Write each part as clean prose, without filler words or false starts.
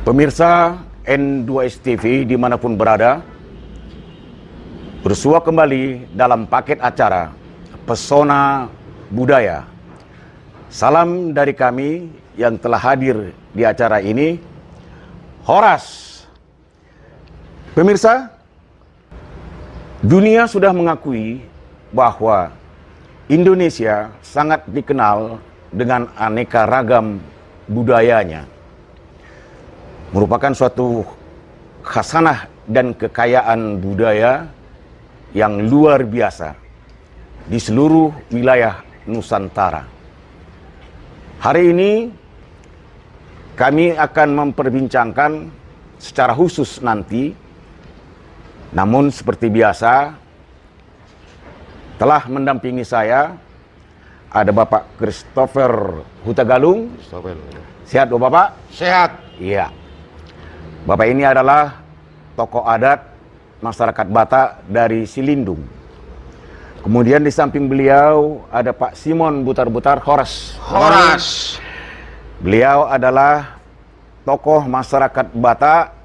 Pemirsa N2S TV dimanapun berada, bersua kembali dalam paket acara Pesona Budaya. Salam dari kami yang telah hadir di acara ini, Horas. Pemirsa, dunia sudah mengakui bahwa Indonesia sangat dikenal dengan aneka ragam budayanya. Merupakan suatu khasanah dan kekayaan budaya yang luar biasa. di seluruh wilayah Nusantara. Hari ini kami akan memperbincangkan secara khusus nanti, namun seperti biasa telah mendampingi saya ada Bapak Christopher Hutagalung. Sehat Bapak? Sehat. Iya. Bapak ini adalah tokoh adat masyarakat Batak dari Silindung. Kemudian di samping beliau ada Pak Simon Butar-Butar Horas. Beliau adalah tokoh masyarakat Batak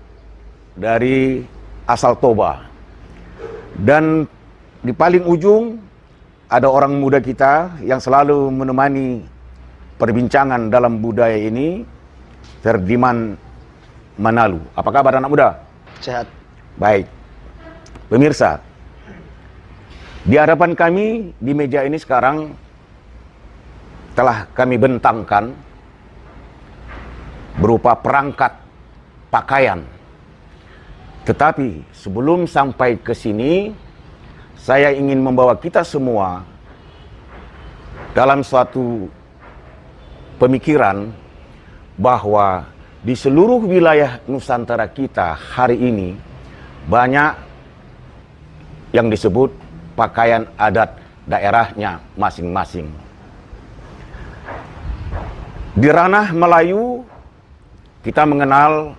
dari asal Toba. Dan di paling ujung ada orang muda kita yang selalu menemani perbincangan dalam budaya ini, Ferdiman Manalu. Apa kabar anak muda? Sehat. Baik. Pemirsa, di hadapan kami di meja ini sekarang telah kami bentangkan berupa perangkat pakaian. Tetapi sebelum sampai ke sini, saya ingin membawa kita semua dalam suatu pemikiran bahwa di seluruh wilayah Nusantara kita hari ini banyak yang disebut pakaian adat daerahnya masing-masing. Di ranah Melayu kita mengenal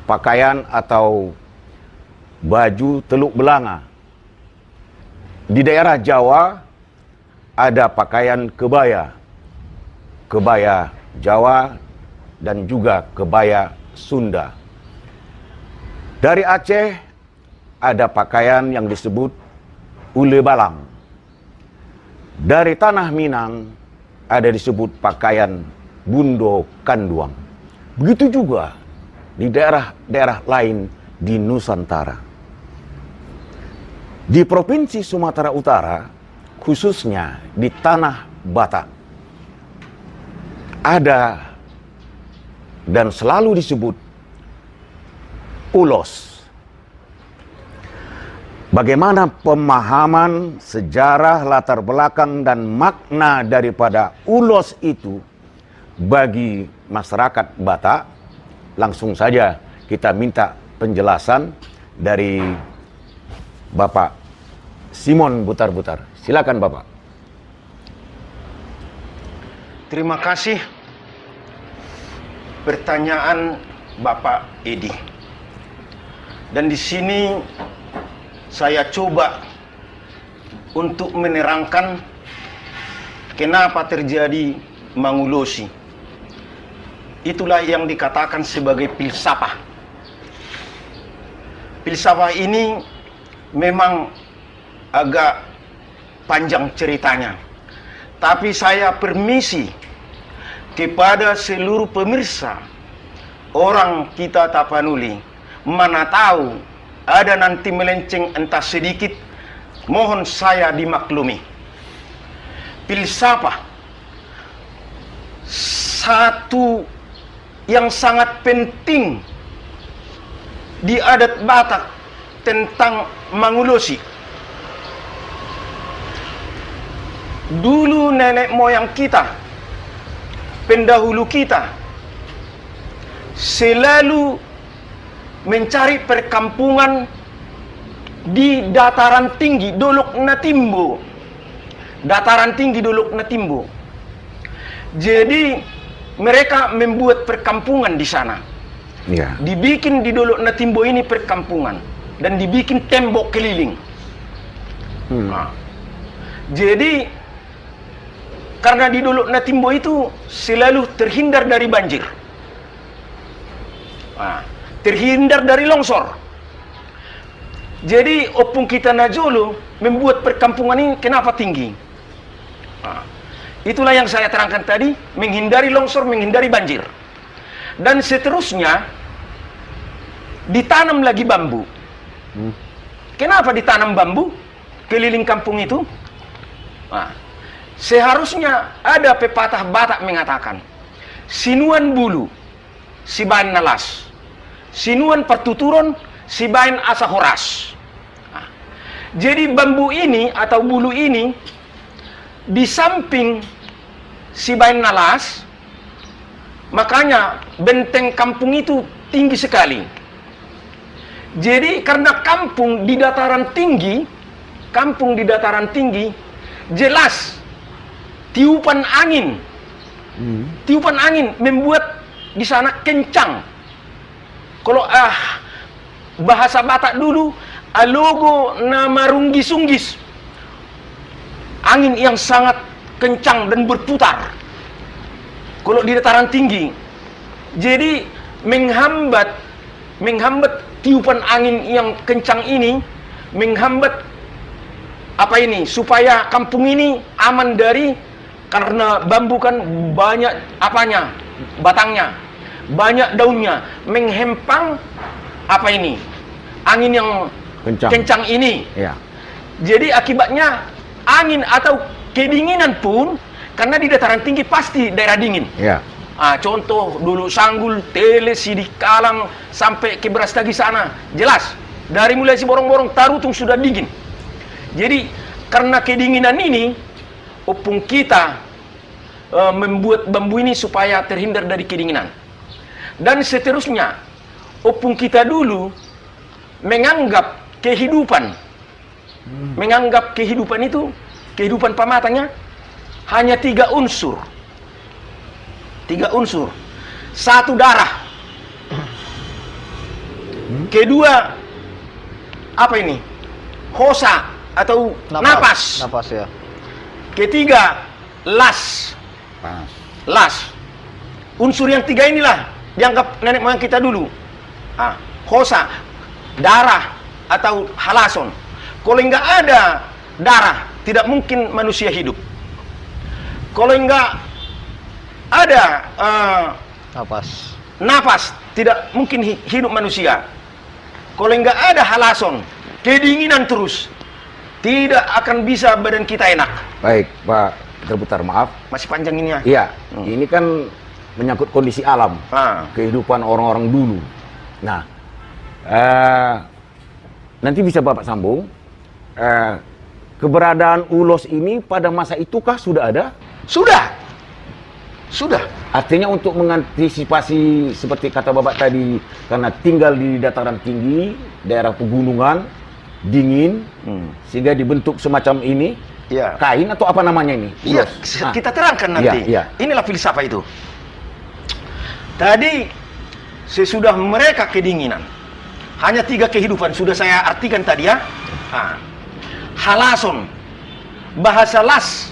pakaian atau baju teluk belanga. Di daerah Jawa ada pakaian kebaya, kebaya Jawa dan juga kebaya Sunda. Dari Aceh ada pakaian yang disebut ule balang. Dari tanah Minang ada disebut pakaian bundo kanduang. Begitu juga di daerah-daerah lain di Nusantara. Di Provinsi Sumatera Utara, khususnya di tanah Batak, ada dan selalu disebut ulos. Bagaimana pemahaman sejarah, latar belakang, dan makna daripada ulos itu bagi masyarakat Batak? Langsung saja kita minta penjelasan dari Bapak Simon Butar-Butar. Silakan Bapak. Terima kasih pertanyaan Bapak Edi. Dan di sini saya coba untuk menerangkan kenapa terjadi mangulosi. Itulah yang dikatakan sebagai filsafah. Filsafah ini memang agak panjang ceritanya. Tapi saya permisi kepada seluruh pemirsa orang kita Tapanuli, mana tahu ada nanti melenceng entah sedikit, mohon saya dimaklumi. Filsafah satu yang sangat penting di adat Batak tentang mangulosi. Dulu nenek moyang kita, pendahulu kita, selalu mencari perkampungan di dataran tinggi Dolok Natimbo. Dataran tinggi Dolok Natimbo. Jadi mereka membuat perkampungan di sana. Ya. Dibikin di Dolok Natimbo ini perkampungan dan dibikin tembok keliling. Nah, jadi karena di Dolok Natimbo itu selalu terhindar dari banjir, terhindar dari longsor. Jadi opung kita Najolo membuat perkampungan ini kenapa tinggi? Itulah yang saya terangkan tadi, menghindari longsor, menghindari banjir. Dan seterusnya ditanam lagi bambu. Kenapa ditanam bambu keliling kampung itu? Seharusnya ada pepatah Batak mengatakan, sinuan bulu, sibain nalas, sinuan pertuturon, sibain asa horas. Jadi bambu ini atau bulu ini di samping si Bain Nalas, makanya benteng kampung itu tinggi sekali. Jadi karena kampung di dataran tinggi, jelas tiupan angin membuat di sana kencang. Kalau bahasa Batak dulu, alogo na marunggis-unggis, angin yang sangat kencang dan berputar kalau di dataran tinggi. Jadi menghambat tiupan angin yang kencang ini, menghambat supaya kampung ini aman dari, karena bambu kan banyak batangnya, banyak daunnya, menghempang angin yang kencang ini. Ya. Jadi akibatnya angin atau kedinginan pun, karena di dataran tinggi pasti daerah dingin. Ya. Contoh dulu Sanggul, Tele, Sidikalang sampai ke Brastagi sana, jelas dari mulai si Borong-Borong Tarutung sudah dingin. Jadi karena kedinginan ini, opung kita membuat bambu ini supaya terhindar dari kedinginan. Dan seterusnya, opung kita dulu menganggap kehidupan itu, kehidupan pamatanya hanya 3 unsur. 3 unsur. 1 darah. Kedua hosa atau napas. Napas ya. Ketiga las. Panas. Las. Unsur yang 3 inilah dianggap nenek moyang kita dulu. Hosa, darah atau halason. Kalau enggak ada darah, tidak mungkin manusia hidup. Kalau enggak ada napas, tidak mungkin hidup manusia. Kalau enggak ada halason, kedinginan terus, tidak akan bisa badan kita enak. Baik, Pak Terputar, maaf. Masih panjang ini ya? Iya, ini kan menyangkut kondisi alam, kehidupan orang-orang dulu. Nah, nanti bisa Bapak sambung. Keberadaan ulos ini pada masa itukah sudah ada? Sudah. Artinya untuk mengantisipasi seperti kata Bapak tadi, karena tinggal di dataran tinggi, daerah pegunungan, dingin, sehingga dibentuk semacam ini, kain atau apa namanya ini? Iya, kita terangkan nanti. Inilah filsafat itu. Tadi sesudah mereka kedinginan, hanya 3 kehidupan sudah saya artikan tadi ya. Halason, bahasa las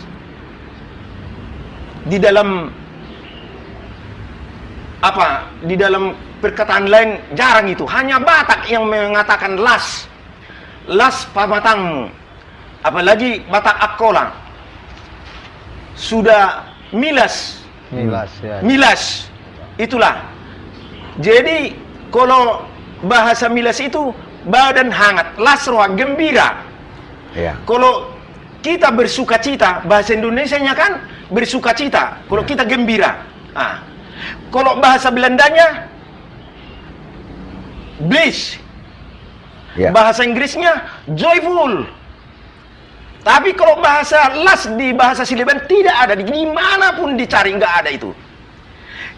di dalam perkataan lain jarang itu, hanya Batak yang mengatakan las pamatangmu, apalagi Batak Akkola sudah milas itulah. Jadi kalau bahasa milas itu badan hangat, lasroa gembira. Kalau kita bersukacita, bahasa Indonesianya kan bersukacita, kalau kita gembira. Kalau bahasa Belandanya bliss, bahasa Inggrisnya joyful. Tapi kalau bahasa las di bahasa Sileban tidak ada, dimanapun dicari nggak ada itu.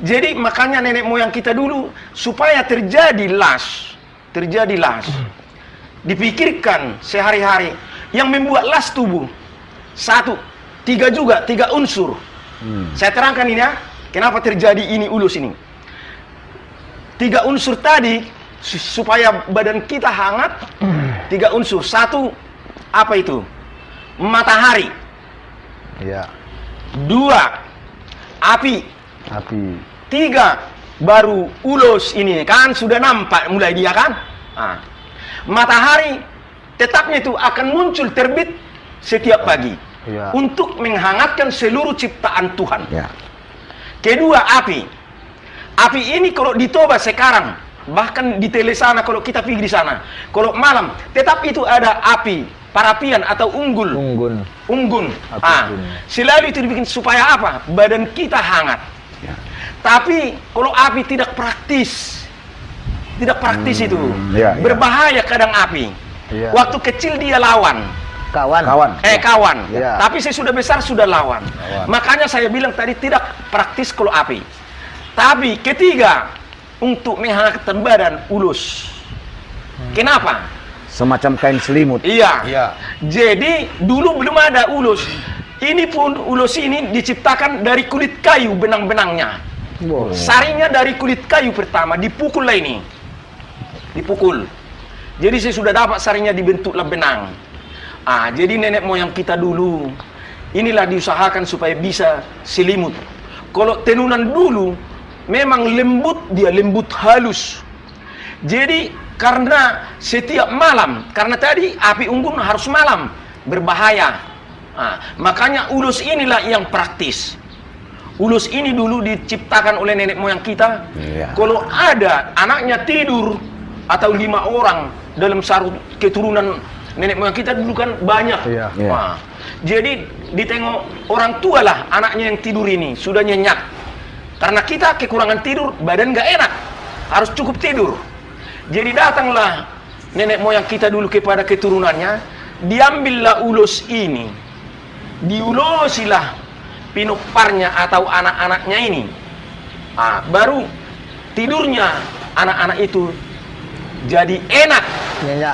Jadi makanya nenek moyang kita dulu supaya terjadi las, dipikirkan sehari-hari yang membuat las tubuh. 3 unsur. Saya terangkan ini ya, kenapa terjadi ini ulus ini. 3 unsur tadi supaya badan kita hangat. 3 unsur. 1 matahari. 2 api. 3 baru ulos ini kan sudah nampak mulai dia kan. Matahari tetapnya itu akan muncul terbit setiap pagi untuk menghangatkan seluruh ciptaan Tuhan. Kedua api. Api ini kalau ditoba sekarang, bahkan di tele sana kalau kita pergi di sana, kalau malam tetap itu ada api, parapian atau unggun. Selalu itu dibikin supaya apa? Badan kita hangat. Tapi kalau api tidak praktis itu berbahaya kadang api. Iya. Waktu kecil dia lawan. Kawan. Kawan. Ya. Tapi saya sudah besar sudah lawan. Makanya saya bilang tadi tidak praktis kalau api. Tapi ketiga, untuk menghangatkan badan, ulus. Kenapa? Semacam kain selimut. Iya. Jadi dulu belum ada ulus. Ini pun ulus ini diciptakan dari kulit kayu benang-benangnya. Wow. Saringnya dari kulit kayu pertama, dipukul lah ini. Dipukul. Jadi saya sudah dapat saringnya dibentuklah benang. Jadi nenek moyang kita dulu, inilah diusahakan supaya bisa selimut. Kalau tenunan dulu, memang lembut, dia lembut halus. Jadi karena setiap malam, karena tadi api unggun harus malam, berbahaya. Makanya ulus inilah yang praktis. Ulus ini dulu diciptakan oleh nenek moyang kita. Kalau ada anaknya tidur, atau 5 orang dalam satu keturunan nenek moyang kita dulu kan banyak. Jadi ditengok orang tua lah anaknya yang tidur ini sudah nyenyak. Karena kita kekurangan tidur, badan nggak enak, harus cukup tidur. Jadi datanglah nenek moyang kita dulu kepada keturunannya, diambillah ulus ini, diulosilah pinoparnya atau anak-anaknya ini. Baru tidurnya anak-anak itu jadi enak.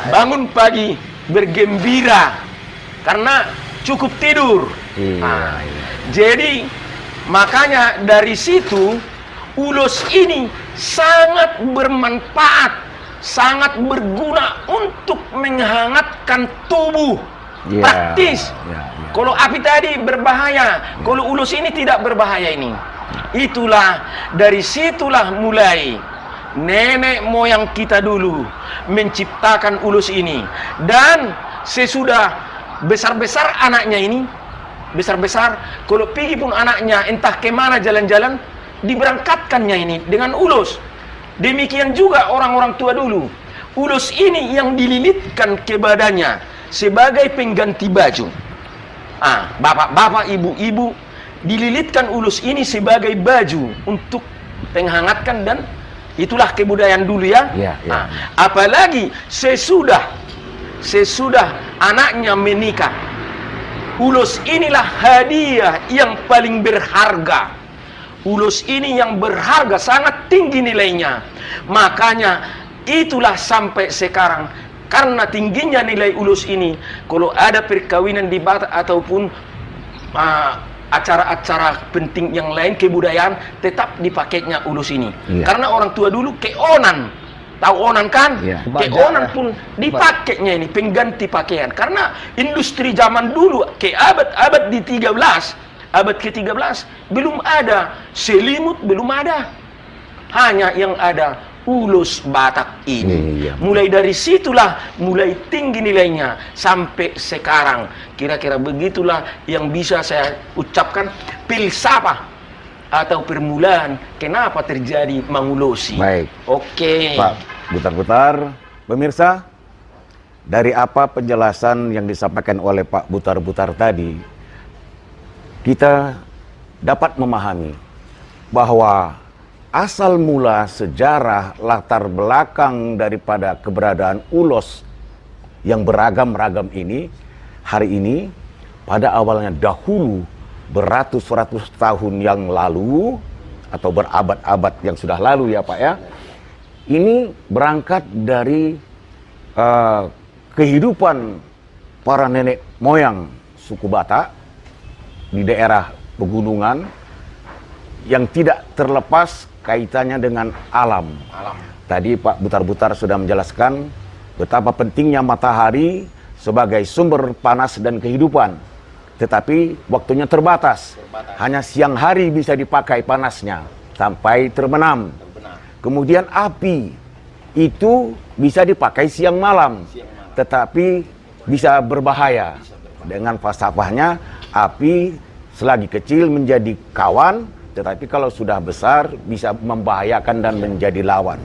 Bangun pagi bergembira karena cukup tidur. Jadi makanya dari situ ulus ini sangat bermanfaat, sangat berguna untuk menghangatkan tubuh. Praktis. Kalau api tadi berbahaya, kalau ulus ini tidak berbahaya ini. Itulah dari situlah mulai nenek moyang kita dulu menciptakan ulus ini. Dan sesudah besar-besar anaknya ini, besar-besar, kalau pergi pun anaknya entah kemana jalan-jalan, diberangkatkannya ini dengan ulus. Demikian juga orang-orang tua dulu. Ulus ini yang dililitkan ke badannya sebagai pengganti baju. Bapak-bapak, ibu-ibu dililitkan ulus ini sebagai baju untuk menghangatkan, dan itulah kebudayaan dulu ya. Apalagi sesudah anaknya menikah, ulus inilah hadiah yang paling berharga. Ulus ini yang berharga, sangat tinggi nilainya. Makanya itulah sampai sekarang, karena tingginya nilai ulus ini, kalau ada perkawinan di Batak ataupun acara-acara penting yang lain kebudayaan, tetap dipakainya ulus ini. Karena orang tua dulu keonan, tahu onan kan? Keonan pun dipakainya ini pengganti pakaian. Karena industri zaman dulu ke abad abad ke-13 belum ada selimut, belum ada. Hanya yang ada ulus Batak ini. Mulai dari situlah mulai tinggi nilainya sampai sekarang. Kira-kira begitulah yang bisa saya ucapkan filsafat atau permulaan kenapa terjadi mengulosi. Baik. Oke. Pak Butar-Butar, pemirsa, dari apa penjelasan yang disampaikan oleh Pak Butar-Butar tadi, kita dapat memahami bahwa asal mula sejarah latar belakang daripada keberadaan ulos yang beragam-ragam ini hari ini, pada awalnya dahulu beratus-ratus tahun yang lalu atau berabad-abad yang sudah lalu ya Pak ya, ini berangkat dari kehidupan para nenek moyang suku Batak di daerah pegunungan yang tidak terlepas kaitannya dengan alam. Tadi Pak Butar-Butar sudah menjelaskan betapa pentingnya matahari sebagai sumber panas dan kehidupan. Tetapi waktunya terbatas. Hanya siang hari bisa dipakai panasnya sampai terbenam. Kemudian api itu bisa dipakai siang malam. Tetapi bisa berbahaya. Dengan falsafahnya, api selagi kecil menjadi kawan, tetapi kalau sudah besar bisa membahayakan dan menjadi lawan.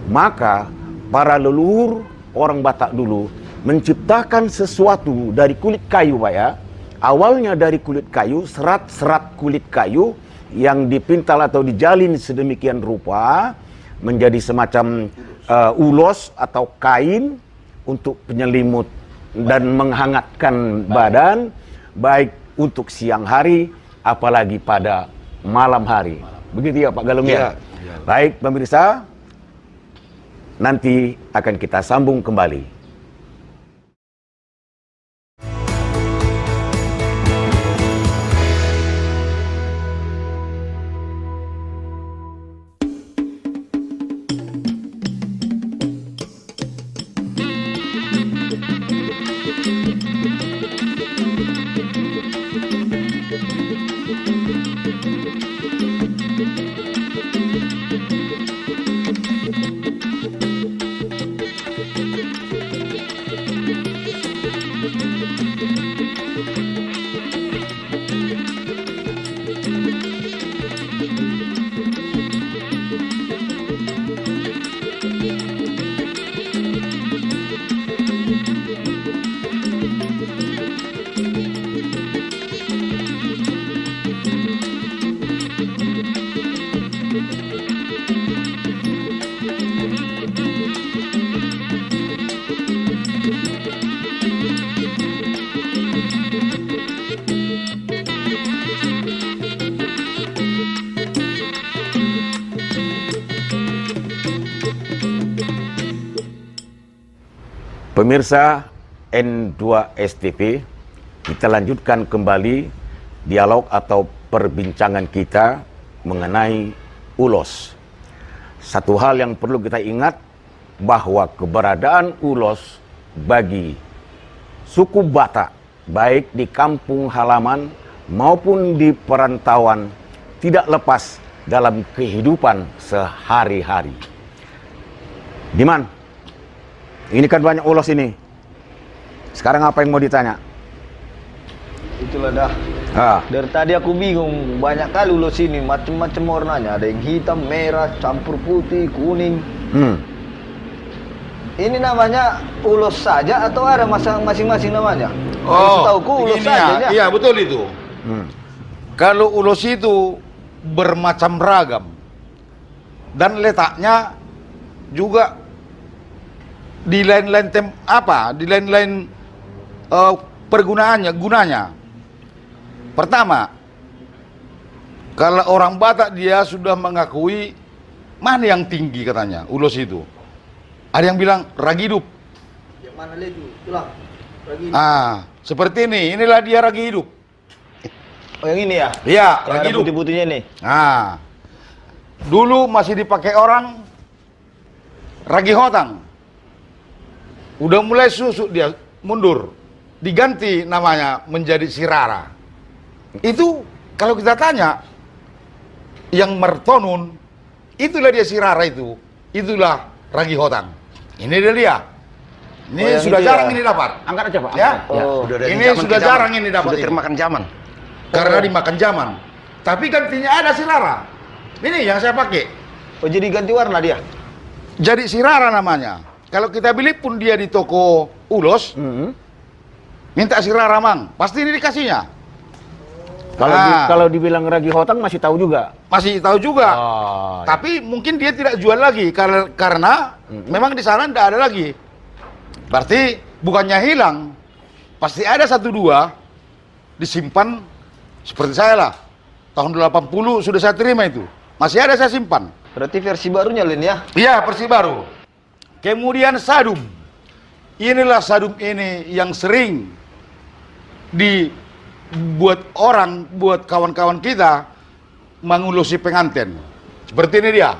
Maka para leluhur orang Batak dulu menciptakan sesuatu dari kulit kayu Pak ya. Awalnya dari kulit kayu, serat-serat kulit kayu yang dipintal atau dijalin sedemikian rupa menjadi semacam ulos atau kain. untuk penyelimut dan menghangatkan badan, baik untuk siang hari, apalagi pada malam hari. Begitu ya Pak Galung ya? Baik pemirsa, nanti akan kita sambung kembali. Pemirsa N2STV, kita lanjutkan kembali dialog atau perbincangan kita mengenai ulos. Satu hal yang perlu kita ingat, bahwa keberadaan ulos bagi suku Batak, baik di kampung halaman maupun di perantauan, tidak lepas dalam kehidupan sehari-hari. Diman, ini kan banyak ulos ini. Sekarang apa yang mau ditanya? Itulah dah. Dari tadi aku bingung, banyak kali ulos ini, macam-macam warnanya. Ada yang hitam, merah, campur putih, kuning. Ini namanya ulos saja atau ada masing-masing namanya? Setauku ulos saja. Iya, betul itu. Kalau ulos itu bermacam ragam dan letaknya juga di lain-lain gunanya. Pertama, kalau orang Batak dia sudah mengakui mana yang tinggi katanya ulos itu. Ada yang bilang ragi hidup. Yang mana lagi? Tulang. Ragi hidup. Seperti ini. Inilah dia ragi hidup. Oh, yang ini ya? Iya, Yang ragi ada hidup. putih-putihnya nih. Dulu masih dipakai orang ragi hotang. Udah mulai susuk dia mundur, diganti namanya menjadi sirara. Itu kalau kita tanya yang mertonun, itulah dia sirara itu, itulah ragi hotang. Ini dia. Ini sudah jarang ini dapat. Angkat aja Pak. Ya, ini sudah zaman. jarang ini dapat. Sudah termakan zaman. Karena dimakan zaman. Tapi gantinya ada sirara. Ini yang saya pakai. Oh, jadi ganti warna dia? Jadi sirara namanya. Kalau kita beli pun dia di toko ulos, minta sirara mang, pasti ini dikasihnya. Kalau dibilang ragi hotang masih tahu juga. Masih tahu juga. Oh, Tapi mungkin dia tidak jual lagi karena memang di sana tidak ada lagi. Berarti bukannya hilang, pasti ada satu dua disimpan seperti saya lah. Tahun 80 sudah saya terima itu. Masih ada saya simpan. Berarti versi barunya Len ya? Iya, versi baru. Kemudian sadum. Inilah sadum ini yang sering dibuat orang, buat kawan-kawan kita mengulusi pengantin. Seperti ini dia.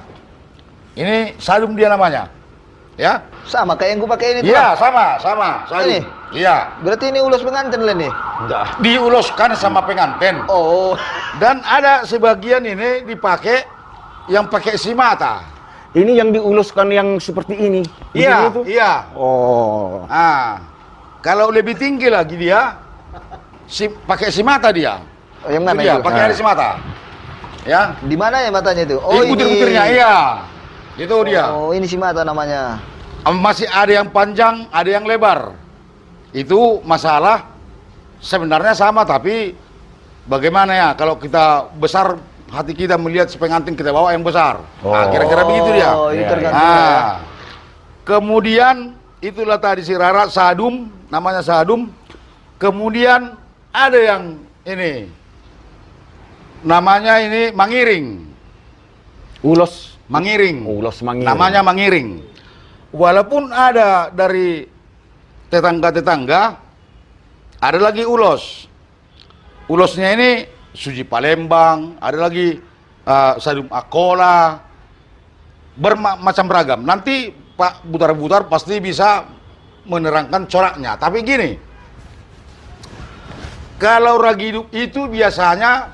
Ini sadum dia namanya. Ya? Sama kayak yang ku pakai ini tuh. Iya, sama. Sadum. Ini? Iya. Berarti ini ulos pengantin Len nih? Enggak. Diuloskan sama pengantin. Oh. Dan ada sebagian ini dipakai yang pakai simata. ini yang diuluskan yang seperti ini. Iya, Itu? iya. Oh. Kalau lebih tinggi lagi dia pakai simata dia. Oh, yang mana Dia itu? pakai ada simata. Ya. Di mana ya matanya itu? Oh, Ini butir-butirnya, iya. Itu dia. Oh, ini si mata namanya. Masih ada yang panjang, ada yang lebar. Itu masalah sebenarnya sama, tapi bagaimana ya kalau kita besar, hati kita melihat si pengantin kita bawa yang besar. Kira-kira begitu dia. Oh, ini Ya, tergantung. Kemudian itulah tadi Sirara, Sadum, namanya Sadum. Kemudian ada yang ini, namanya ini Mangiring. Ulos. Mangiring. Ulos Mangiring. Namanya Mangiring. Walaupun ada dari tetangga-tetangga, ada lagi ulos. Ulosnya ini Suji Palembang, ada lagi Sadum Akola, bermacam ragam. Nanti Pak Butar-Butar pasti bisa menerangkan coraknya. Tapi gini, kalau Ragidup itu biasanya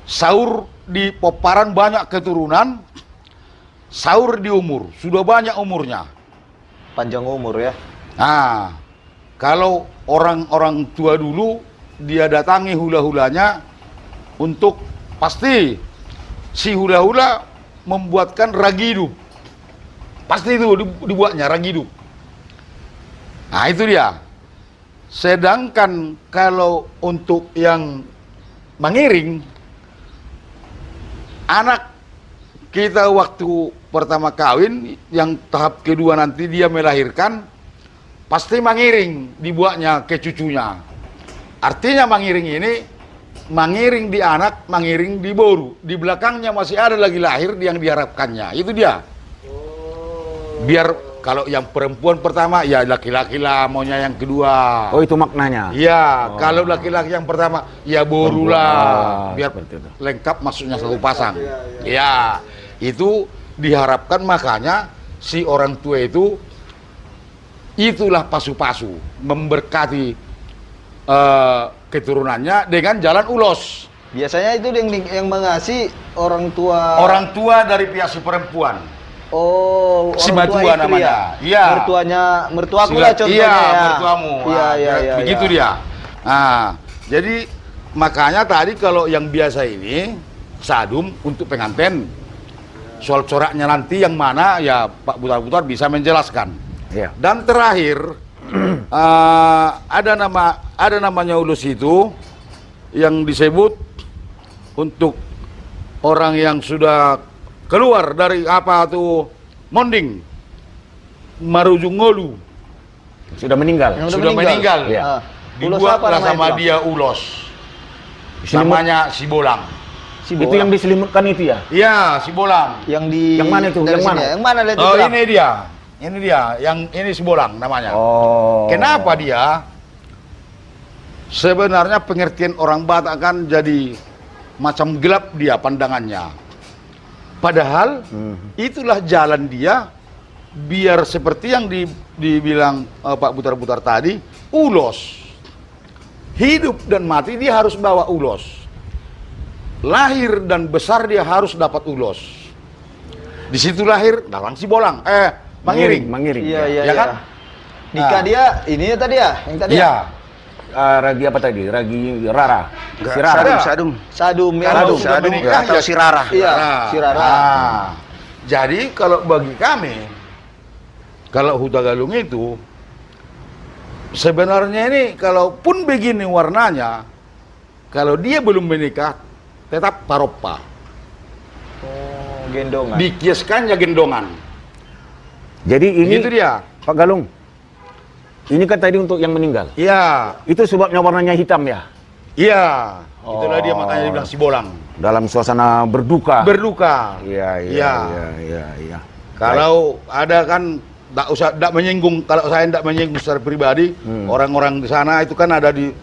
sahur di Poparan banyak keturunan, sahur di umur, sudah banyak umurnya. Panjang umur ya. Nah, kalau orang-orang tua dulu, dia datangi hula-hulanya untuk pasti si hula-hula membuatkan Ragidup. Pasti itu dibuatnya Ragidup. Nah, itu dia. Sedangkan kalau untuk yang Mangiring, anak kita waktu pertama kawin, yang tahap kedua nanti dia melahirkan, pasti Mangiring dibuatnya ke cucunya. Artinya Mangiring ini, Mangiring di anak, Mangiring di boru. Di belakangnya masih ada lagi lahir yang diharapkannya. Itu dia. Biar kalau yang perempuan pertama, ya laki-laki lah maunya yang kedua. Oh, itu maknanya. Iya, kalau laki-laki yang pertama, ya boru lah. Biar Seperti itu. lengkap maksudnya satu pasang. Ya, itu diharapkan, makanya si orang tua itu, itulah pasu-pasu, memberkati keturunannya dengan jalan ulos. Biasanya itu yang mengasih orang tua. Orang tua dari pihak si perempuan. Oh, Si orang tua Matua istri namanya. ya? Iya. Mertuaku lah contohnya iya, ya. mertuamu. Iya, Nah, iya. begitu dia. Nah, jadi makanya tadi kalau yang biasa ini Sadum untuk pengantin, soal coraknya nanti yang mana ya Pak Butar-Butar bisa menjelaskan. Iya. Dan terakhir ada namanya ulus itu yang disebut untuk orang yang sudah keluar dari apa tuh monding, marujung ngolu, Sudah meninggal. Yang sudah meninggal. Iya. Ulos apa Dibuatlah namanya sama itu, Bang? dia ulos. Selimut. Namanya Sibolang. Si Itu bola. yang diselimutkan itu ya? Iya, Sibolang. yang di Yang mana itu? dari Yang sini mana? ya? Yang mana lihat Oh, itu? ini dia. Ini dia, yang ini Sibolang namanya. Oh. Kenapa dia? Sebenarnya pengertian orang Batak kan jadi macam gelap dia pandangannya. Padahal itulah jalan dia biar seperti yang dibilang Pak Butar-Butar tadi, ulos. Hidup dan mati dia harus bawa ulos. Lahir dan besar dia harus dapat ulos. Di situ lahir dalang Sibolang, Mangiring. Mangiring. Iya, iya, Ya iya. kan? Nikah Nah. dia, ini ya tadi ya? Yang tadi ya? Iya. Ragi apa tadi? Ragi Rara. Enggak, Sirara. Sadum. Sadum ya. Kalau Sadum. sudah Sadum menikah atau ya Sirara. Iya, Nah, Sirara. nah, jadi kalau bagi kami, kalau Huta Galung itu, sebenarnya ini kalaupun begini warnanya, kalau dia belum menikah, tetap paropa. Oh, gendongan. Dikiaskannya gendongan. Jadi ini Itu dia. Pak Galung. Ini kan tadi untuk yang meninggal. Iya, Itu sebabnya warnanya hitam ya? iya. Itulah dia Oh. makanya dibilang Sibolang. Dalam suasana berduka. Berduka. Iya, iya, Iya. iya, iya. Kalau ada kan tak menyinggung, kalau saya tidak menyinggung secara pribadi, orang-orang di sana itu kan ada di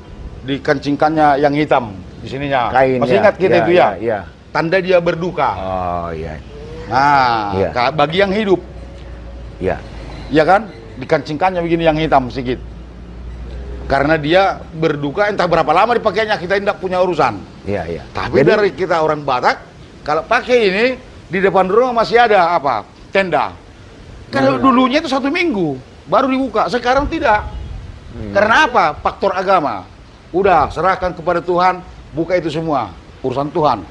kancingkannya yang hitam di sininya. Kain. Masih ya. ingat kita Iya, itu ya? Iya. Tanda dia berduka. Oh, iya. Nah, Iya. bagi yang hidup, Iya. ya kan, dikancingkannya begini yang hitam sedikit. Karena dia berduka, entah berapa lama dipakainya, kita tidak punya urusan. Iya, iya. Tapi Jadi, dari kita orang Batak, kalau pakai ini, di depan rumah masih ada apa? Tenda. Kalau dulunya itu 1 minggu, baru dibuka. Sekarang tidak. Karena apa? Faktor agama. Udah, serahkan kepada Tuhan, buka itu semua. Urusan Tuhan.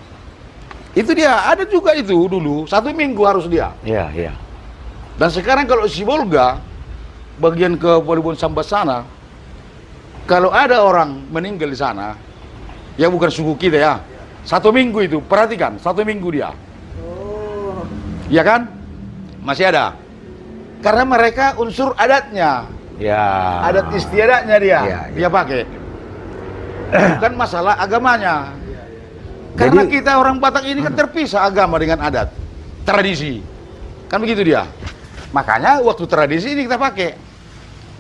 Itu dia, ada juga itu dulu, 1 minggu harus dia. iya, iya. Dan sekarang kalau Sibolga, bagian ke Polibon Sambat sana, kalau ada orang meninggal di sana, ya bukan suku kita ya, 1 minggu itu, perhatikan, 1 minggu dia. Ya kan? Masih ada. Karena mereka unsur adatnya, Ya. adat istiadatnya dia, Ya, ya. dia pakai. Bukan masalah agamanya. Karena Jadi- kita orang Batak ini kan terpisah agama dengan adat, tradisi. Kan begitu dia. Makanya waktu tradisi ini kita pakai.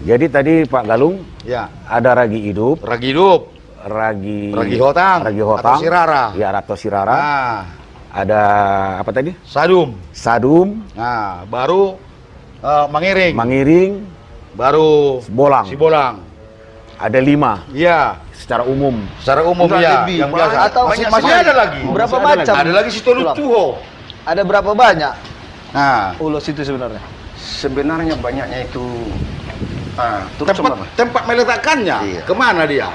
Jadi tadi Pak Galung Ya, ada ragi hidup, ragi hidup, ragi hotang, ragi hotang, atau sirara. ya atau sirara. Nah, Ada apa tadi? sadum. Sadum, Nah, baru mangiring, mangiring, baru bolang. sibolang. Ada 5 Iya, secara umum. secara umum Enggak, ya, lebih. yang biasa. Atau masih banyak ada sekali. lagi. Berapa Masih ada macam? Ada lagi si Tolu Tulang. Tuho. Ada berapa banyak Nah, ulos itu sebenarnya? Sebenarnya banyaknya itu terus tempat apa? tempat meletakkannya Iya. kemana dia?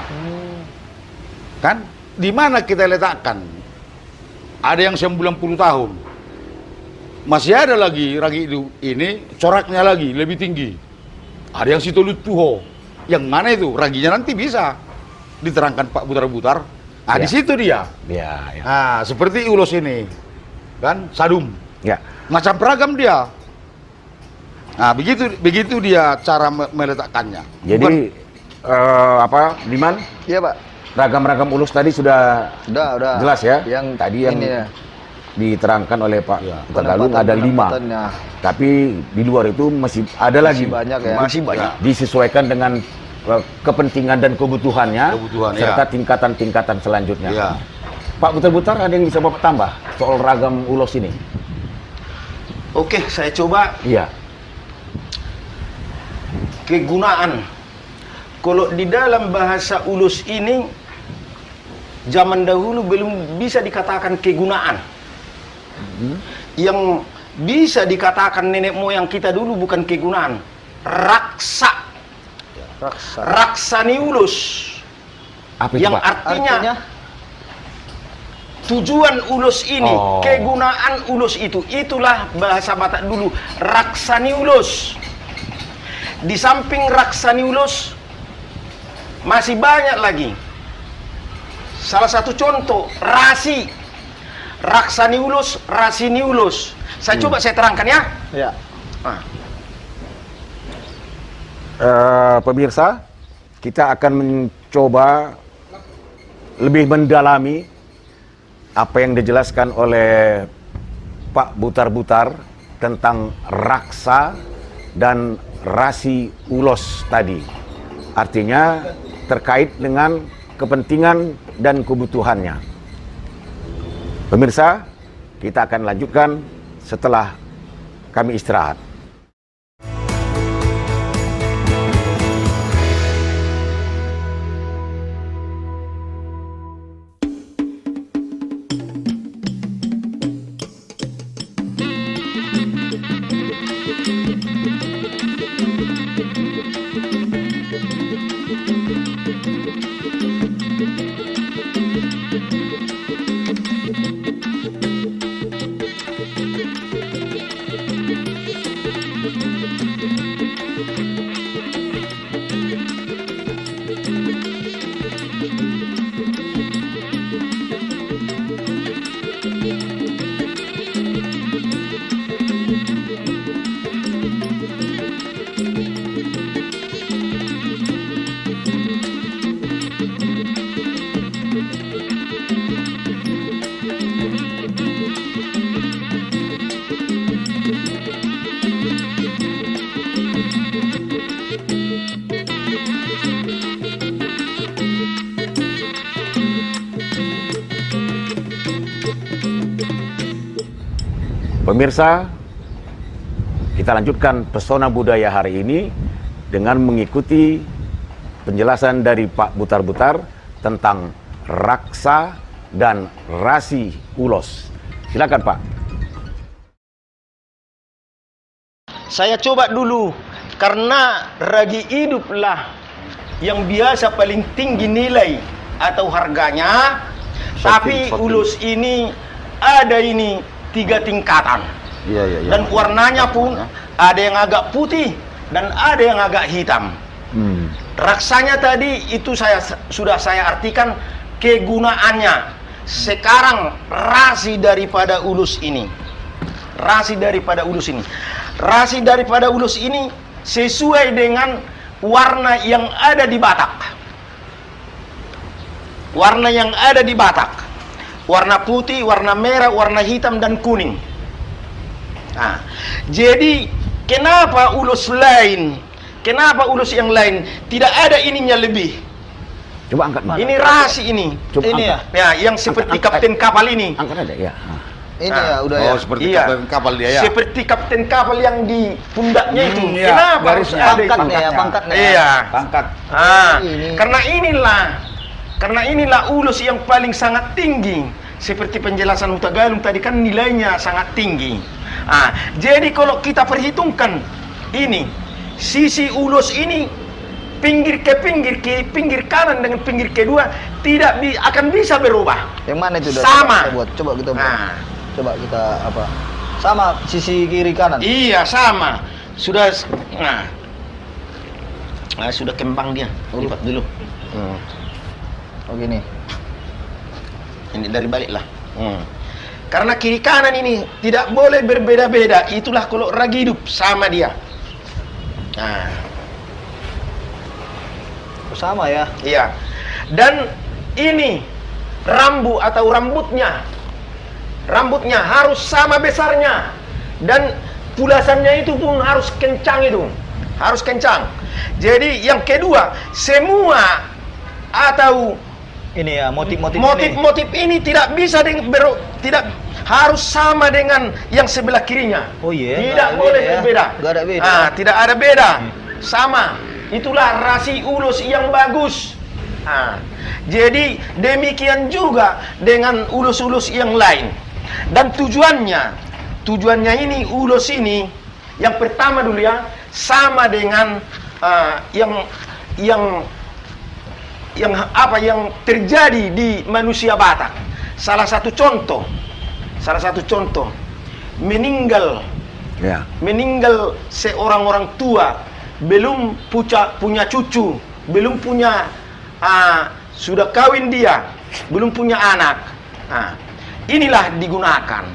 Kan di mana kita letakkan? Ada yang 90 tahun. Masih ada lagi ragi ini coraknya lagi lebih tinggi. Ada yang Sitolut Tuho. Yang mana itu? Raginya nanti bisa diterangkan Pak Butar-Butar. Ah, Ya. di situ dia. Ya, ya. Nah, seperti ulos ini. Kan sadum. Ya. Macam beragam dia. Nah, begitu dia cara meletakkannya. Jadi apa, Diman? Iya, Pak. Ragam-ragam ulus tadi sudah Udah. jelas ya. Yang Tadi yang ini ya, diterangkan oleh Pak Ya. Galung ada 5. penempatannya. Tapi di luar itu masih ada lagi. Masih banyak ya. Masih banyak. Disesuaikan dengan kepentingan dan kebutuhannya, Kebutuhan, serta ya. tingkatan-tingkatan selanjutnya. Iya. Pak Butar-Butar, ada yang bisa Bapak tambah soal ragam ulos ini? Oke, saya coba Iya. kegunaan. Kalau di dalam bahasa ulus ini zaman dahulu belum bisa dikatakan kegunaan. Yang bisa dikatakan nenek moyang kita dulu bukan kegunaan, raksa, Raksa. raksani ulus, Apa itu, yang Pak? artinya, Artinya tujuan ulus ini, Oh. kegunaan ulus itu, itulah bahasa Batak dulu, raksani ulus. Di samping raksani ulus, masih banyak lagi. Salah satu contoh, rasi. Raksani ulus, rasini ulus. Saya coba saya terangkan ya. ya. Ah, Pemirsa, kita akan mencoba lebih mendalami apa yang dijelaskan oleh Pak Butar-Butar tentang raksa dan rasi ulos tadi. Artinya terkait dengan kepentingan dan kebutuhannya. Pemirsa, kita akan lanjutkan setelah kami istirahat. Pemirsa, kita lanjutkan pesona budaya hari ini dengan mengikuti penjelasan dari Pak Butar-Butar tentang raksa dan rasi ulos. Silakan, Pak. saya coba dulu karena ragi hiduplah yang biasa paling tinggi nilai atau harganya. Tapi ulus ini ada ini 3 tingkatan. Iya. Dan warnanya pun ada yang agak putih dan ada yang agak hitam. Raksanya tadi itu sudah saya artikan kegunaannya. Sekarang rasi daripada ulus ini. Rasi daripada ulus ini. rasi daripada ulus ini sesuai dengan warna yang ada di Batak. Warna yang ada di Batak. Warna putih, warna merah, warna hitam, dan kuning. Nah, jadi kenapa ulus lain, kenapa ulus yang lain tidak ada ininya lebih? Coba angkat. Ini rasi ini. Coba Ini angkat. Ya, yang seperti Angkat, kapten kapal ini. Angkat aja ya. Ini ya udah Oh, ya. seperti Iya. kapten kapal dia ya. Seperti kapten kapal yang di pundaknya itu. iya. Kenapa harus Garisnya. ada itu? Pangkatnya ya, pangkatnya. Iya. Angkat. Ini. Karena inilah ulus yang paling sangat tinggi. Seperti penjelasan Hutagalung tadi kan nilainya sangat tinggi. Jadi kalau kita perhitungkan ini, sisi ulus ini pinggir ke pinggir, kiri pinggir kanan dengan pinggir kedua tidak akan bisa berubah. Yang mana itu? Udah? Sama. Coba kita buat. Nah. Coba kita apa? Sama sisi kiri kanan. Iya, sama. Sudah sudah kembang dia. Lipat dulu. Oh gini. Ini dari balik lah. Karena kiri kanan ini tidak boleh berbeda-beda. Itulah kalau ragi hidup sama dia. Sama ya. Iya. Dan ini rambutnya harus sama besarnya, dan pulasannya itu pun harus kencang itu. Harus kencang. Jadi yang kedua, semua atau Ini ya motif-motif ini tidak bisa tidak harus sama dengan yang sebelah kirinya. Oh iya. Tidak boleh berbeda. Gak ada beda. Tidak ada beda. Sama. Itulah rasi ulus yang bagus. Jadi demikian juga dengan ulus-ulus yang lain. Dan tujuannya ini ulus ini yang pertama dulu ya, sama dengan yang terjadi di manusia Batak. Salah satu contoh meninggal seorang orang tua, belum punya cucu, belum punya sudah kawin dia, belum punya anak. Inilah digunakan.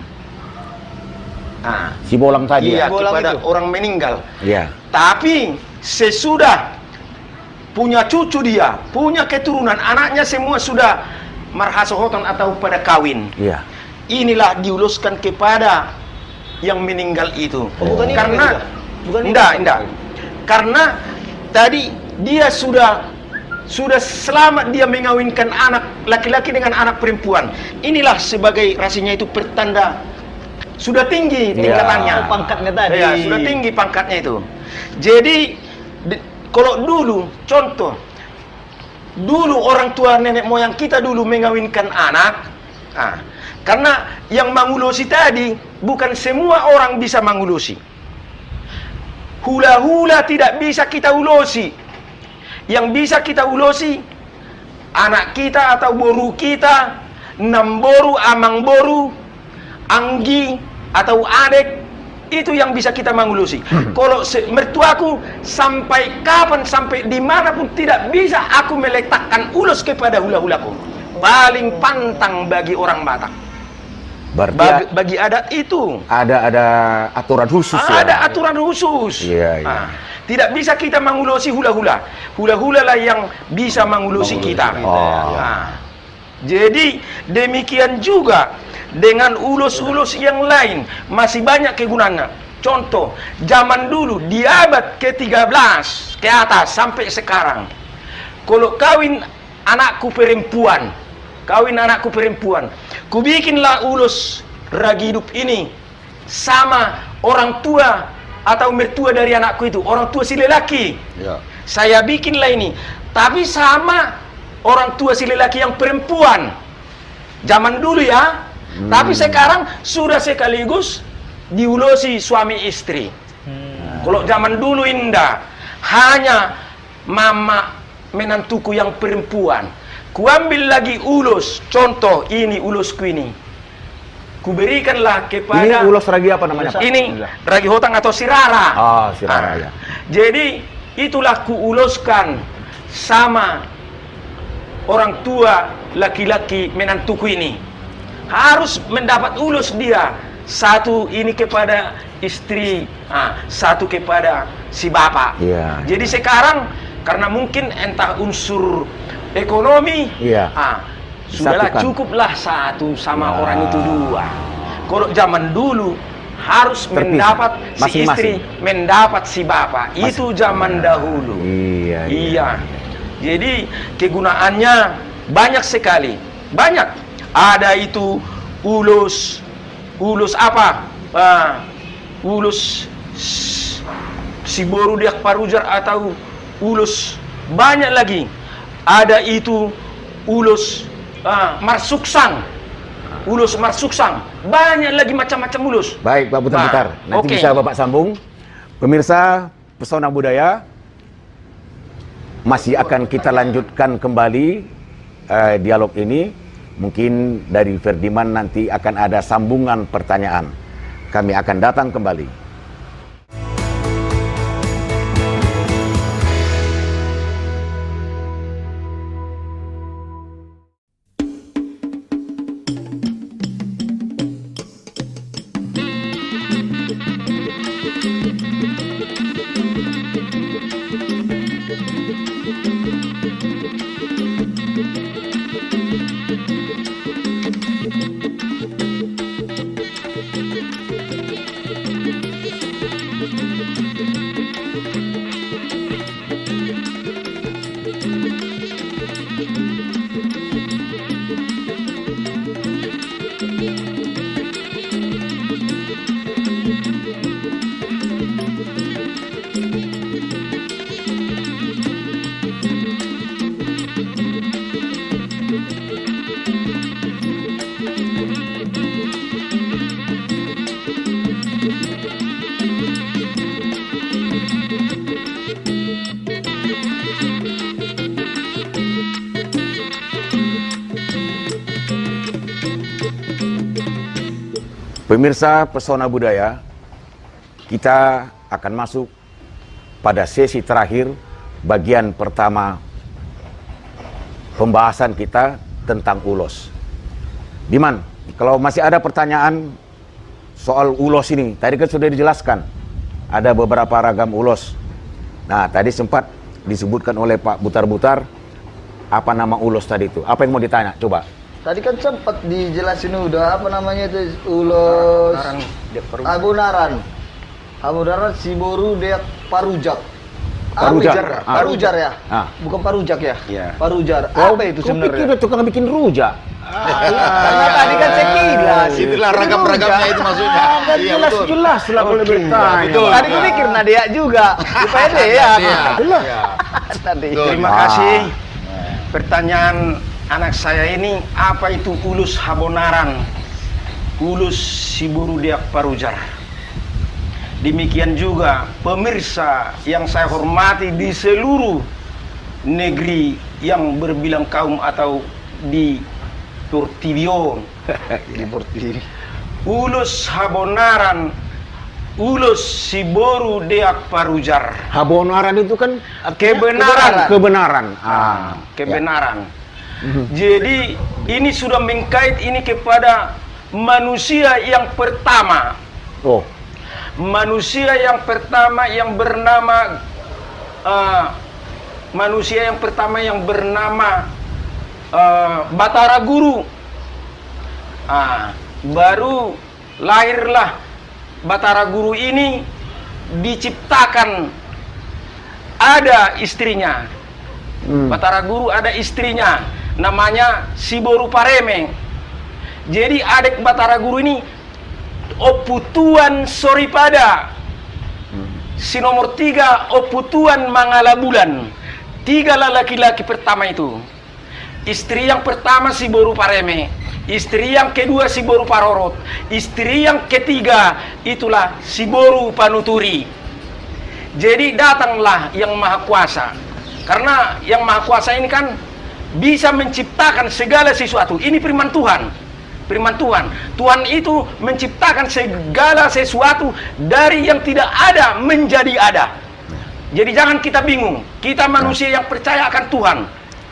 Si bolang tadi Iya, ya. kepada orang meninggal. Iya. Tapi sesudah punya cucu dia, punya keturunan, anaknya semua sudah marhasohoton atau pada kawin. Iya. Inilah diuluskan kepada yang meninggal itu. bukan ini Karena juga? Bukan ini? enggak. Karena tadi dia sudah selamat dia mengawinkan anak laki-laki dengan anak perempuan. Inilah sebagai rasinya itu pertanda sudah tinggi tingkatannya. Pangkatnya tadi. Ya, sudah tinggi pangkatnya itu. Jadi kalau dulu orang tua nenek moyang kita dulu mengawinkan anak, karena yang mangulusi tadi bukan semua orang bisa mangulusi. Hula-hula tidak bisa kita ulosi. Yang bisa kita ulosi anak kita atau boru kita, namboru, amangboru, anggi atau adek. Itu yang bisa kita mangulusi. Kalau mertuaku sampai kapan, sampai dimanapun tidak bisa aku meletakkan ulus kepada hula-hulaku. Paling pantang bagi orang Batak. Berarti Bagi adat itu ada aturan khusus ya. ada aturan khusus. Iya, iya. Tidak bisa kita mangulusi hula-hula. Hula-hula lah yang bisa mangulusi kita. Jadi demikian juga dengan ulus-ulus yang lain masih banyak kegunaannya. Contoh, zaman dulu di abad ke-13 ke atas sampai sekarang, kalau kawin anakku perempuan, ku bikinlah ulus ragi hidup ini sama orang tua atau mertua dari anakku itu, orang tua si lelaki. Ya. Saya bikinlah ini, tapi sama orang tua si lelaki yang perempuan. Zaman dulu ya. Tapi sekarang sudah sekaligus diulosi suami istri. Kalau zaman dulu indah, hanya mama menantuku yang perempuan. Kuambil lagi ulus, contoh ini ulusku ini. Kuberikanlah kepada Ini ulos ragi apa namanya, Pak? Ini ragi hotang atau sirara. Sirara ya. Jadi itulah kuuluskan sama orang tua laki-laki menantuku ini. Harus mendapat ulus dia. Satu ini kepada istri, satu kepada si bapak. Iya. Jadi sekarang karena mungkin entah unsur ekonomi, Iya. sudahlah Disatukan. cukuplah satu sama Ya. orang itu dua. Kalau zaman dulu harus Terpisah. mendapat si Masing-masing. istri, mendapat si bapak. Itu zaman dahulu. Iya. Iya. Jadi kegunaannya banyak sekali. Banyak. Ada itu ulus apa? Ulus Siboru Diak Parujar atau ulus, banyak lagi. Ada itu ulus Marsuksang. Ulus Marsuksang. Banyak lagi macam-macam ulus. Baik, Pak Butar-Butar. Nanti oke. bisa Bapak sambung. Pemirsa Pesona Budaya, masih akan kita lanjutkan kembali dialog ini. Mungkin dari Ferdiman nanti akan ada sambungan pertanyaan. Kami akan datang kembali. Pemirsa Pesona Budaya, kita akan masuk pada sesi terakhir bagian pertama pembahasan kita tentang ulos. Diman, kalau masih ada pertanyaan soal ulos ini, tadi kan sudah dijelaskan ada beberapa ragam ulos. Nah, tadi sempat disebutkan oleh Pak Butar-Butar apa nama ulos tadi itu. Apa yang mau ditanya? Coba. Tadi kan sempat dijelasin udah apa namanya itu ulos Abunaran. Abunaran Siboru Diak Parujak. Parujar. Parujar ya? Ah. Bukan Parujak ya? Iya. Parujar. Apa itu Kau pikir sebenarnya? udah tukang bikin rujak? Karena tadi kan saya kilas. Itulah ragam-ragamnya itu maksudnya. Iya, betul. Jelas lah kalau bertanya. betul. Tadi gue pikir Nadia juga. Rupanya dia. Iya. Iya. Tadi. Betul. Terima kasih. Pertanyaan anak saya ini, apa itu ulus Habonaran? Ulus Siboru Diak Parujar. Demikian juga pemirsa yang saya hormati di seluruh negeri yang berbilang kaum atau di Portivion. Di Portivi. Ulus Habonaran, ulus Siboru Diak Parujar. Habonaran itu kan Kebenaran. Kebenaran. Kebenaran. Jadi ini sudah mengkait ini kepada manusia yang pertama. Oh, Manusia yang pertama yang bernama manusia yang pertama yang bernama Batara Guru. Baru lahirlah Batara Guru ini, diciptakan ada istrinya. Batara Guru ada istrinya, namanya Siboru Pareme. Jadi adik Batara Guru ini Oputuan Soripada. Si nomor 3 Oputuan Mangala Bulan. 3 laki-laki pertama itu. Istri yang pertama Siboru Pareme, istri yang kedua Siboru Parorot, istri yang ketiga itulah Siboru Panuturi. Jadi datanglah Yang Maha Kuasa. Karena Yang Maha Kuasa ini kan bisa menciptakan segala sesuatu. Ini firman Tuhan. Firman Tuhan. Tuhan itu menciptakan segala sesuatu dari yang tidak ada menjadi ada. Jadi jangan kita bingung. Kita manusia yang percaya akan Tuhan.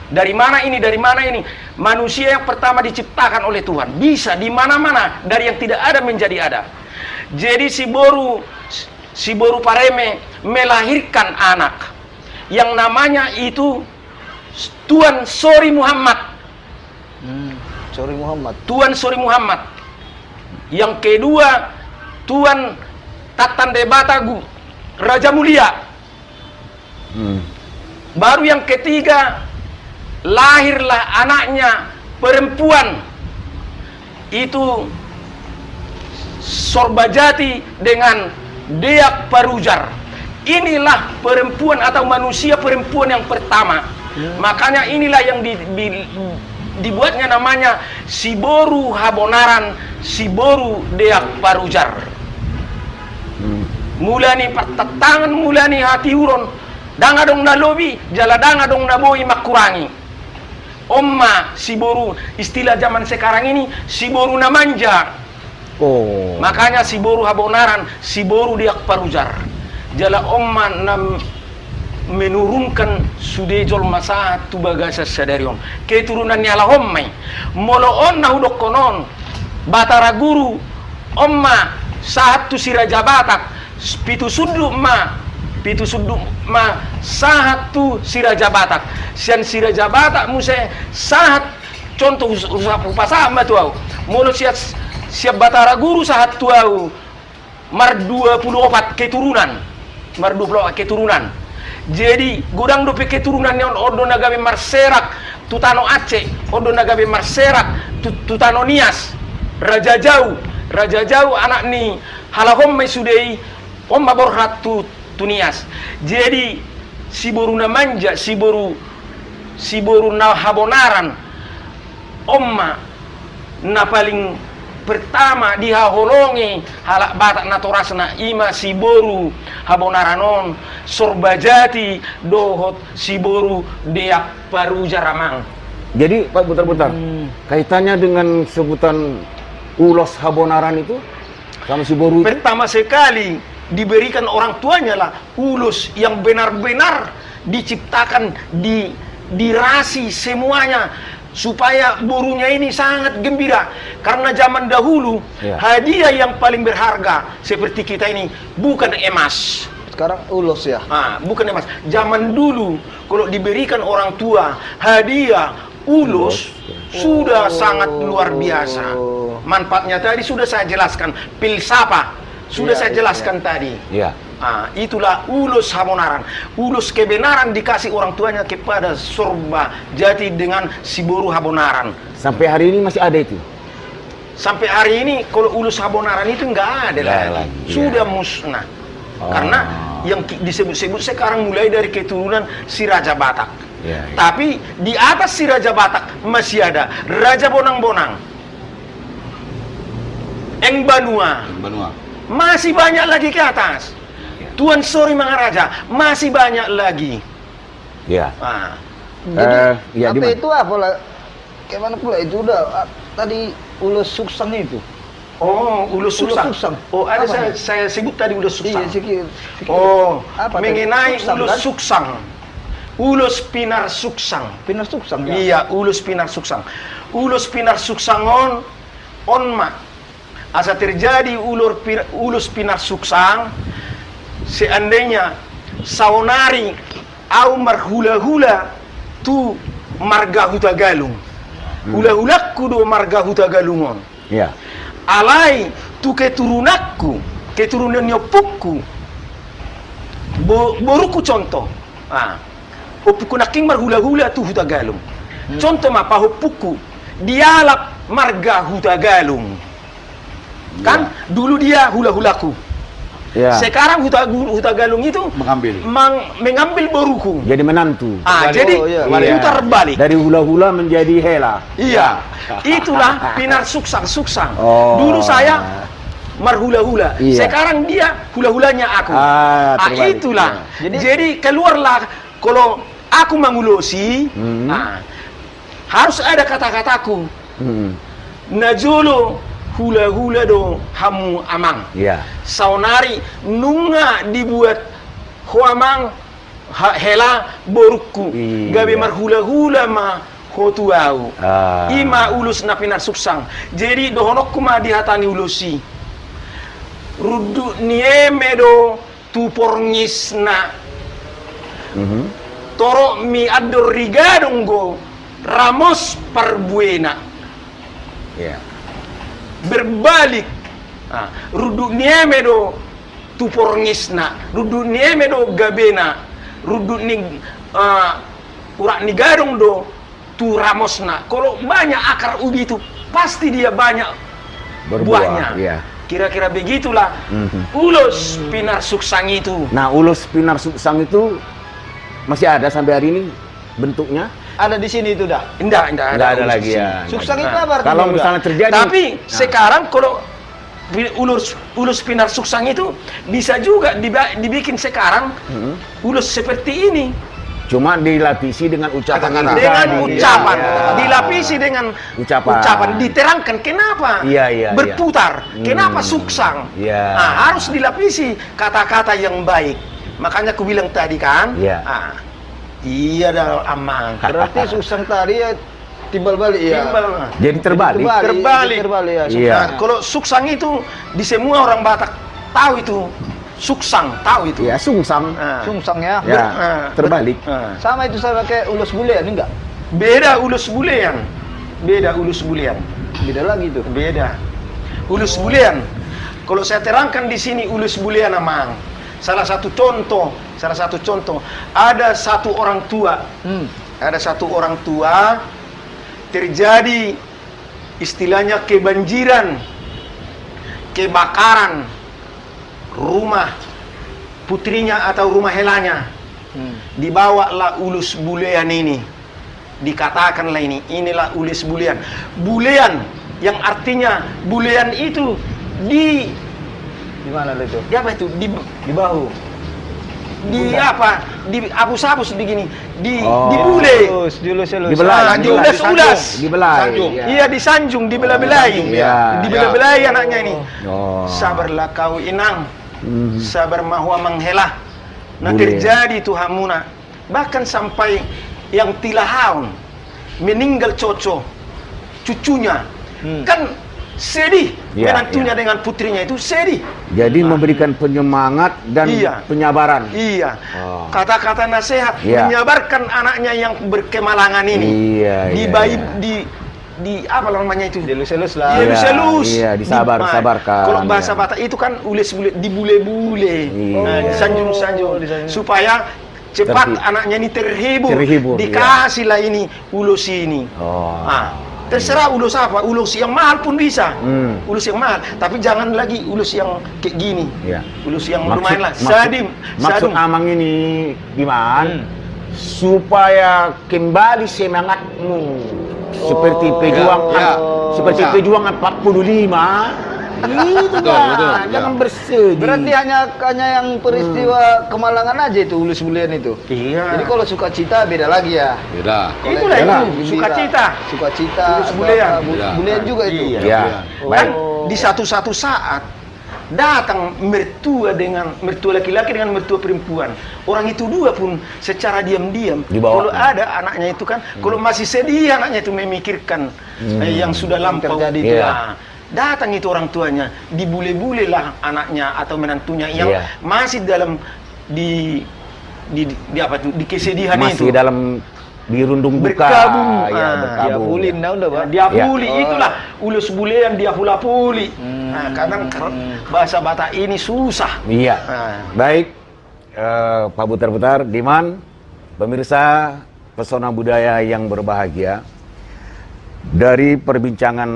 Dari mana ini? Dari mana ini? Manusia yang pertama diciptakan oleh Tuhan. Bisa di mana-mana dari yang tidak ada menjadi ada. Jadi si Boru Pareme melahirkan anak yang namanya itu Tuan Sori Muhammad. Sori Muhammad. Tuan Sori Muhammad. Yang kedua Tuan Tatande Batagu Raja Mulia. Baru yang ketiga lahirlah anaknya perempuan itu Sorbajati dengan Deak Parujar. Inilah perempuan atau manusia perempuan yang pertama. Makanya inilah yang dibuatnya namanya Siboru Habonaran, Siboru Deak Parujar. Mulani pertentangan, mulani hati uron, danga dong na lobi, jala danga dong na boi makurangi. Omma Siboru, istilah zaman sekarang ini Siboru na manja. Makanya Siboru Habonaran, Siboru Deak Parujar. Jala omma na menurunkan sudejol masa tu bagasa sadarion. Keturunan nyala hommai. Moloon na hudok konon. Batara guru omma saat tu siraja Batak. Pitu suduk ma sahat tu siraja Batak. Sian siraja Batak muse sahat contoh upasama tu au. Molo siap Batara guru sahat tu au. Mar 24 keturunan. Mar 24 keturunan. Jadi godang dope keturunan yang odo nagabe marserak tutano Aceh, odo nagabe marserak tutano Nias, Raja Jau anak ni halahom mai sudei omma borhat tu Nias. Jadi Siboru na manja, Siboru na Habonaran omma na paling pertama dihaholongi halak Batak na torasna ima Siboru Habonaranon Sorbajati dohot Siboru Deak Parujar amang. Jadi Pak bentar-bentar, kaitannya dengan sebutan ulos Habonaran itu sama Siboru itu? Pertama sekali diberikan orang tuanya lah ulos yang benar-benar diciptakan, dirasi semuanya supaya borunya ini sangat gembira. Karena zaman dahulu hadiah yang paling berharga seperti kita ini bukan emas. Sekarang ulos ya. Bukan emas. Zaman dulu kalau diberikan orang tua hadiah ulos sudah sangat luar biasa. Manfaatnya tadi sudah saya jelaskan. Pilsapa sudah saya jelaskan tadi. Itulah ulos Habonaran. Ulos kebenaran dikasih orang tuanya kepada Sorbajati dengan Siboru Habonaran. Sampai hari ini masih ada itu? Sampai hari ini kalau ulus Habonaran itu nggak ada lagi. Sudah musnah. Karena yang disebut-sebut sekarang mulai dari keturunan si Raja Batak. Tapi di atas si Raja Batak masih ada Raja Bonang-Bonang, Eng Banua. Masih banyak lagi ke atas. Tuan Sori Mangaraja masih banyak lagi. Jadi apa itu apa? Gimana pula itu udah tadi ulus Suksang itu? Ulus Suksang. Ada saya sebut tadi ulus Suksang. Mengenai ulus kan? Suksang. Ulus Pinar Suksang. Pinar Suksang ya? Iya, ulus Pinar Suksang. Ulus Pinar Suksangon onma. Asa terjadi ulus Pinar Suksang seandainya saonari au marhula-hula tu marga hutagalung. Hula-hulaku do marga hutagalungon. Alai tu keturunanku, keturunan nyopukku. Boruku contoh. Opuku naking marhula-hula tu hutagalung. Contoh mapa hopuku dialap marga hutagalung. Kan dulu dia hula-hulaku. Sekarang hutagalung itu mengambil boruku. Jadi menantu. Jadi putar balik. Dari hula-hula menjadi hela. Iya. Itulah Pinar Suksang. Dulu saya marhula-hula. Sekarang dia hula-hulanya aku. Itulah. Jadi keluarlah kalau aku mengulosi, harus ada kata-kataku. Najolo hula-hula do hamu amang. Saunari nunga dibuat huamang hela boruku. Gabe marhula-hula ma hotuau. Ima ulus na Pinar Suksang. Jadi dohonokku ma dihatani ulusi. rudu niemedo tu porngisna. Toro mi ador rigadonggo Ramos Parbuena. Ya. Berbalik. Rudu niemedo tu porngisna, rudu niemedo gabena, rudu ni urak ni gadong do tu Ramosna. Kalau banyak akar ubi itu pasti dia banyak buahnya. Ya. Kira-kira begitulah ulos pinar suksang itu. Nah, ulos pinar suksang itu masih ada sampai hari ini bentuknya? Ada di sini itu dah. Enggak Nggak ada ulos lagi di ya. sini. Suksang itu Nah, apa artinya? Kalau udah? misalnya terjadi, Tapi sekarang kalau ulus pinar suksang itu bisa juga dibikin sekarang ulus seperti ini. cuma dilapisi dengan ucapan Kata-kata. itu Dengan tadi. ucapan, Ya. dilapisi dengan Ucapan. diterangkan kenapa Iya. berputar, kenapa suksang. Iya. Nah, harus dilapisi kata-kata yang baik. Makanya aku bilang tadi kan, Iya. Iya dah Amang. Berarti suksang tadi ya timbal balik ya. Timbal. Jadi terbalik. Terbalik. ya. Iya. Nah, kalau suksang itu di semua orang Batak tahu itu. Suksang tahu itu. Ya, sungsang. Sungsang ya. Ya, terbalik. Sama itu saya pakai ulus bulean enggak? Beda ulus bulean. Beda ulus bulean. Beda lagi tuh. Beda. Ulus bulean. Kalau saya terangkan di sini ulus bulean Amang. Salah satu contoh, ada satu orang tua. Ada satu orang tua terjadi istilahnya kebanjiran, kebakaran rumah putrinya atau rumah helanya. Dibawalah ulus bulean ini. Dikatakanlah inilah ulus bulean. Bulean yang artinya bulean itu di mana itu? apa itu? Di bahu. Di apa? Di abus-abus begini. Di Oh. bule. Dibelah, Diulas-ulas. Dibelah. Sanjung. Ya. Iya, disanjung, dibelah-belahi. Ya. Dibelah-belahi anaknya ini. Oh. Sabarlah kau inang. Sabar mahua menghela. Nah, Boleh. terjadi tuh hamuna. Bahkan sampai yang tilahaun meninggal cucunya. Kan sedih. Ya, Menantunya ya. dengan putrinya itu sedih. Jadi memberikan penyemangat dan Iya. penyabaran. Iya. Oh. Kata-kata nasihat Iya. menyabarkan anaknya yang berkemalangan ini. Iya, Di apa namanya itu? Dilus-elus lah. Iya. Dilus-elus. Sabarkan. Kalau bahasa Iya. Batak itu kan ules-bule, dibule-bule. Iya. Nah, disanjung-sanjung disanjung. supaya cepat Terhibur. anaknya ini terhibur. Terhibur, Dikasihlah ini ulus ini. Oh. Terserah ulus apa, ulus yang mahal pun bisa. Ulus yang mahal, tapi jangan lagi ulus yang kayak gini. Iya. Ulus yang lumayan lah. Maksud Amang ini gimana? Supaya kembali semangatmu seperti pejuang seperti pejuang 45. Itu betul. jangan bersedih. Berarti hanya yang peristiwa kemalangan aja itu ulus bulean itu. Iya. Jadi kalau sukacita beda lagi ya. Beda. Itulah Yalah. itu sukacita. Sukacita. Ulus bulean. Bulean juga itu. Iya. Ya. Dan Oh. di satu saat datang mertua laki-laki dengan mertua perempuan. Orang itu dua pun secara diam-diam. Dibawa. Kalau ada anaknya itu kan, kalau masih sedih anaknya itu memikirkan yang sudah lampau terjadi itu. Nah, datang itu orang tuanya, dibule-bule lah anaknya atau menantunya yang Iya. masih dalam di apa itu, di kesedihan Masih itu. dalam dirundung duka. Berkabung. Ya, berkabung. Diabulin dah udah, Pak. Dia puli, Ya. itulah ulus bulean dia pula puli. Nah, kadang bahasa Batak ini susah. Iya. Nah. Baik, Pak Butar-Butar, Diman, pemirsa Pesona Budaya yang berbahagia. Dari perbincangan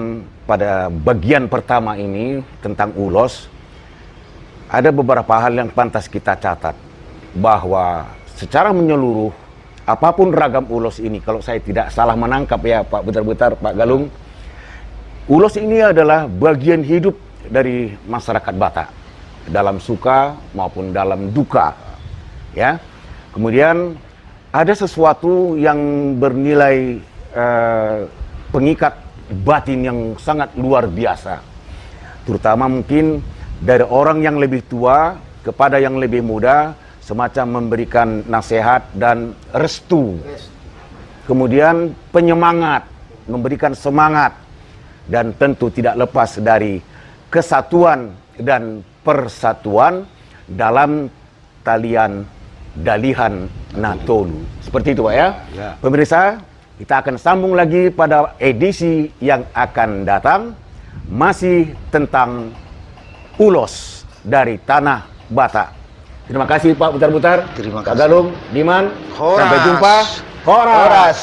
pada bagian pertama ini tentang ulos, ada beberapa hal yang pantas kita catat. Bahwa secara menyeluruh, apapun ragam ulos ini, kalau saya tidak salah menangkap ya Pak Butar-Butar, Pak Galung, ulos ini adalah bagian hidup dari masyarakat Batak dalam suka maupun dalam duka, ya. Kemudian ada sesuatu yang bernilai pengikat batin yang sangat luar biasa, terutama mungkin dari orang yang lebih tua kepada yang lebih muda, semacam memberikan nasihat dan restu. Kemudian penyemangat, memberikan semangat, dan tentu tidak lepas dari kesatuan dan persatuan dalam talian dalihan Natolu. Seperti itu Pak ya. Ya. Pemirsa, kita akan sambung lagi pada edisi yang akan datang, masih tentang ulos dari tanah Batak. Terima kasih Pak Butar-Butar. Terima Pak kasih. Galung, Diman. Horas. Sampai jumpa. Horas. Horas.